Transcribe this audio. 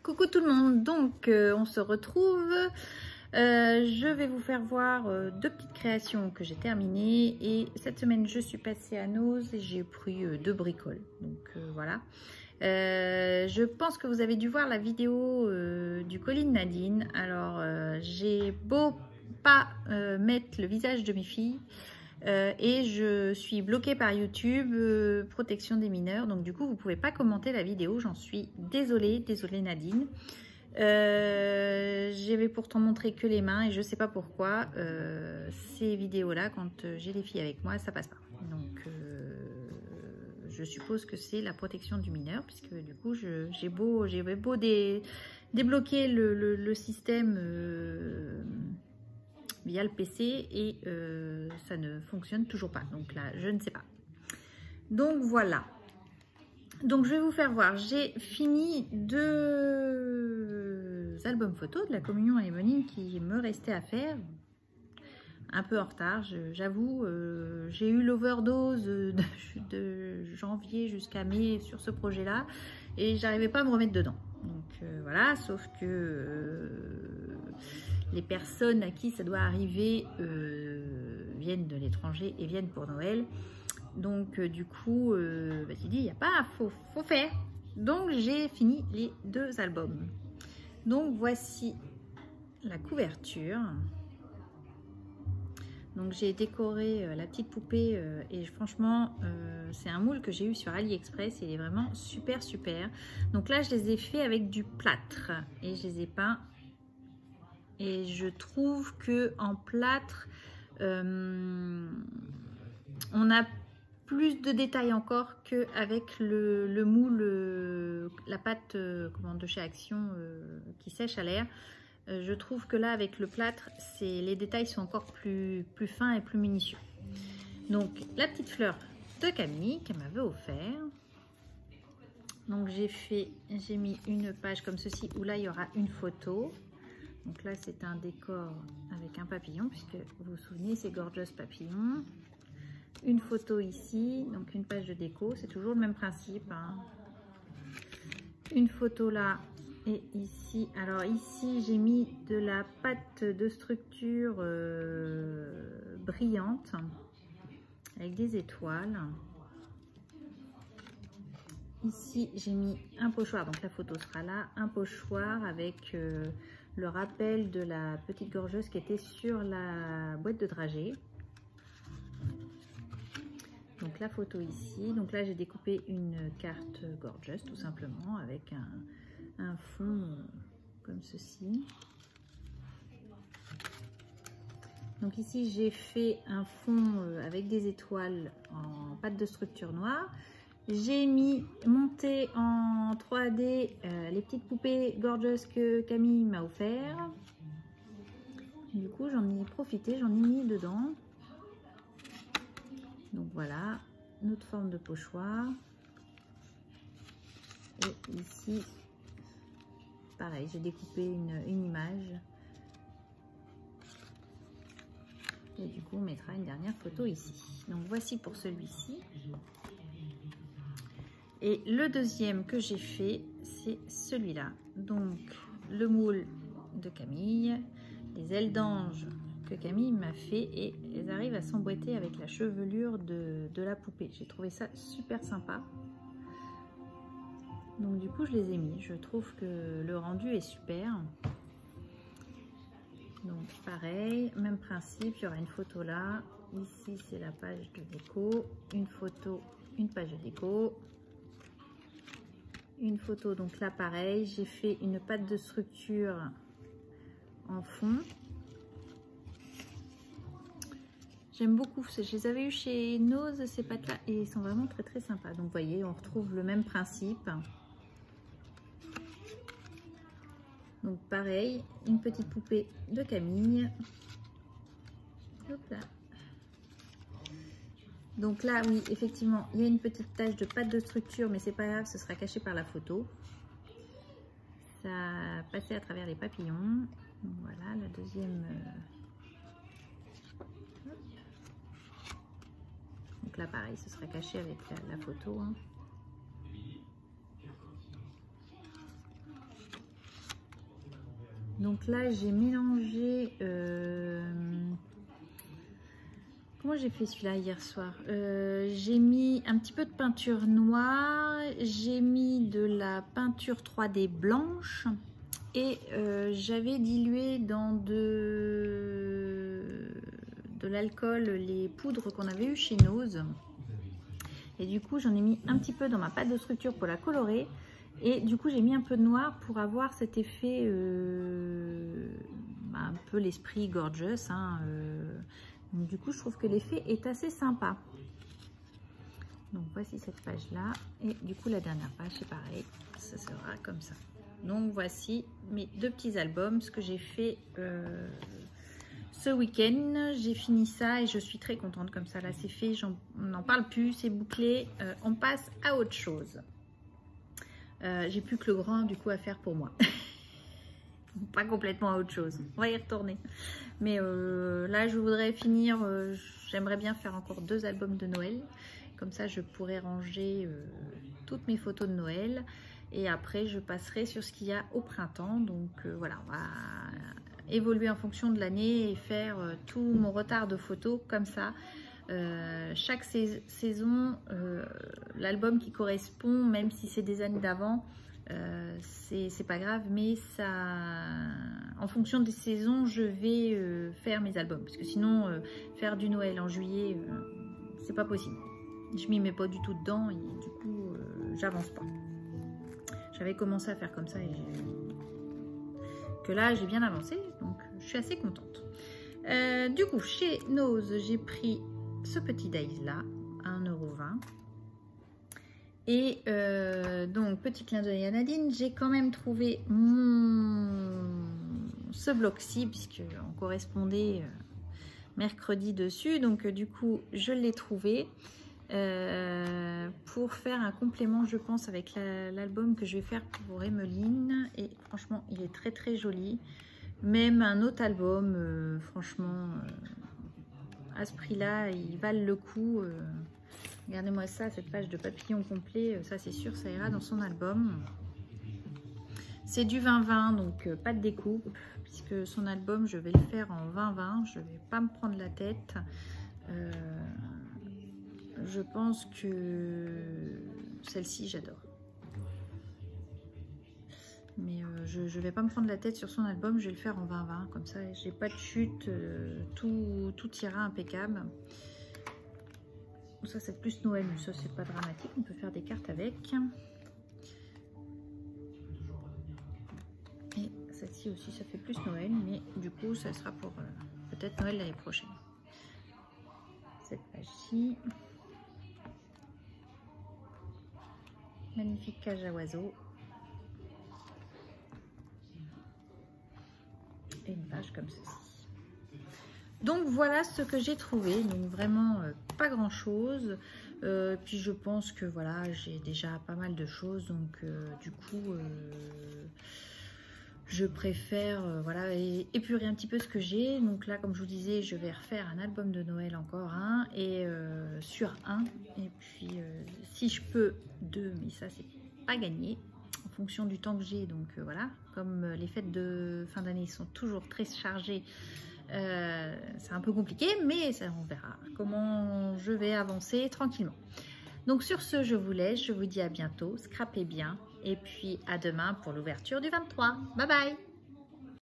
Coucou tout le monde, donc on se retrouve. Je vais vous faire voir deux petites créations que j'ai terminées. Et cette semaine, je suis passée à Nose et j'ai pris deux bricoles. Donc voilà. Je pense que vous avez dû voir la vidéo du colis de Nadine. Alors, j'ai beau pas mettre le visage de mes filles. Et je suis bloquée par YouTube, protection des mineurs, donc du coup vous pouvez pas commenter la vidéo, j'en suis désolée Nadine. J'avais pourtant montré que les mains et je sais pas pourquoi ces vidéos là, quand j'ai les filles avec moi, ça passe pas. Donc je suppose que c'est la protection du mineur, puisque du coup j'ai beau débloquer le système via le PC et ça ne fonctionne toujours pas. Donc là, je ne sais pas. Donc voilà. Donc je vais vous faire voir. J'ai fini deux albums photos de la communion à Emeline qui me restait à faire. Un peu en retard, j'avoue. J'ai eu l'overdose de janvier jusqu'à mai sur ce projet-là et j'arrivais pas à me remettre dedans. Donc voilà, sauf que les personnes à qui ça doit arriver viennent de l'étranger et viennent pour Noël. Donc du coup, tu dis, il n'y a pas, faut faire. Donc j'ai fini les deux albums. Donc voici la couverture. Donc j'ai décoré la petite poupée et franchement c'est un moule que j'ai eu sur AliExpress et il est vraiment super. Donc là je les ai fait avec du plâtre et je les ai peints. Et je trouve que en plâtre, on a plus de détails encore qu'avec le moule, la pâte de chez Action qui sèche à l'air. Je trouve que là, avec le plâtre, les détails sont encore plus fins et plus minutieux. Donc, la petite fleur de Camille qu'elle m'avait offert. Donc, j'ai mis une page comme ceci où là, il y aura une photo. Donc là, c'est un décor avec un papillon, puisque vous vous souvenez, c'est Gorgeous Papillon. Une photo ici, donc une page de déco, c'est toujours le même principe. Hein. Une photo là et ici. Alors ici, j'ai mis de la pâte de structure brillante avec des étoiles. Ici, j'ai mis un pochoir, donc la photo sera là, un pochoir avec le rappel de la petite gorgeuse qui était sur la boîte de dragée. Donc la photo ici, donc là j'ai découpé une carte gorgeuse tout simplement avec un fond comme ceci. Donc ici j'ai fait un fond avec des étoiles en pâte de structure noire. J'ai monté en 3D les petites poupées gorgeous que Camille m'a offert. Du coup j'en ai profité, j'en ai mis dedans. Donc voilà, notre forme de pochoir. Et ici, pareil, j'ai découpé une image. Et du coup, on mettra une dernière photo ici. Donc voici pour celui-ci. Et le deuxième que j'ai fait, c'est celui-là. Donc le moule de Camille, les ailes d'ange que Camille m'a fait et elles arrivent à s'emboîter avec la chevelure de la poupée. J'ai trouvé ça super sympa. Donc du coup je les ai mis. Je trouve que le rendu est super. Donc pareil, même principe, il y aura une photo là. Ici c'est la page de déco. Une photo, une page de déco. Une photo, donc là pareil, j'ai fait une pâte de structure en fond. J'aime beaucoup, je les avais eu chez Nose ces pâtes là et ils sont vraiment très sympas. Donc vous voyez, on retrouve le même principe. Donc pareil, une petite poupée de Camille. Hop là. Donc là, oui, effectivement, il y a une petite tache de pâte de structure, mais c'est pas grave, ce sera caché par la photo. Ça a passé à travers les papillons. Donc voilà, la deuxième. Donc là, pareil, ce sera caché avec la photo. Hein. Donc là, j'ai mélangé... Comment j'ai fait celui-là hier soir? J'ai mis un petit peu de peinture noire, j'ai mis de la peinture 3D blanche et j'avais dilué dans de l'alcool les poudres qu'on avait eu chez Nose. Et du coup, j'en ai mis un petit peu dans ma pâte de structure pour la colorer. Et du coup, j'ai mis un peu de noir pour avoir cet effet, un peu l'esprit gorgeous. Hein, donc, du coup, je trouve que l'effet est assez sympa. Donc, voici cette page-là. Et du coup, la dernière page, c'est pareil. Ça sera comme ça. Donc, voici mes deux petits albums. Ce que j'ai fait ce week-end. J'ai fini ça et je suis très contente comme ça. Là, c'est fait. On n'en parle plus. C'est bouclé. On passe à autre chose. J'ai plus que le grand du coup à faire pour moi. Pas complètement à autre chose. On va y retourner. Mais là, je voudrais finir. J'aimerais bien faire encore 2 albums de Noël. Comme ça, je pourrais ranger toutes mes photos de Noël. Et après, je passerai sur ce qu'il y a au printemps. Donc voilà, on va évoluer en fonction de l'année et faire tout mon retard de photos comme ça. Chaque saison, l'album qui correspond, même si c'est des années d'avant, c'est pas grave, mais ça, en fonction des saisons, je vais faire mes albums, parce que sinon, faire du Noël en juillet, c'est pas possible. Je m'y mets pas du tout dedans et du coup, j'avance pas. J'avais commencé à faire comme ça et que là, j'ai bien avancé, donc je suis assez contente. Du coup, chez Nose, j'ai pris ce petit Days là, à 1,20 €. Et donc, petit clin d'œil à Nadine, j'ai quand même trouvé ce bloc-ci, puisqu'on correspondait mercredi dessus. Donc, du coup, je l'ai trouvé pour faire un complément, je pense, avec l'album que je vais faire pour Emmeline. Et franchement, il est très très joli. Même un autre album, franchement... à ce prix-là, ils valent le coup. Regardez-moi ça, cette page de papillon complet, ça c'est sûr, ça ira dans son album. C'est du 20-20, donc pas de découpe, puisque son album, je vais le faire en 20-20. Je ne vais pas me prendre la tête. Je pense que celle-ci, j'adore. Mais je ne vais pas me prendre la tête sur son album, je vais le faire en 20-20, comme ça j'ai pas de chute, tout ira impeccable. Ça c'est plus Noël, mais ça c'est pas dramatique, on peut faire des cartes avec. Et celle-ci aussi ça fait plus Noël, mais du coup ça sera pour peut-être Noël l'année prochaine. Cette page-ci. Magnifique cage à oiseaux. Une page comme ceci. Donc voilà ce que j'ai trouvé, donc vraiment pas grand chose, puis je pense que voilà, j'ai déjà pas mal de choses, donc du coup je préfère voilà, épurer un petit peu ce que j'ai. Donc là, comme je vous disais, je vais refaire un album de Noël encore un, et sur un, et puis si je peux 2, mais ça c'est pas gagné en fonction du temps que j'ai. Donc voilà, comme les fêtes de fin d'année sont toujours très chargées, c'est un peu compliqué, mais ça, on verra comment je vais avancer tranquillement. Donc sur ce, je vous laisse, je vous dis à bientôt, scrapez bien, et puis à demain pour l'ouverture du 23. Bye bye!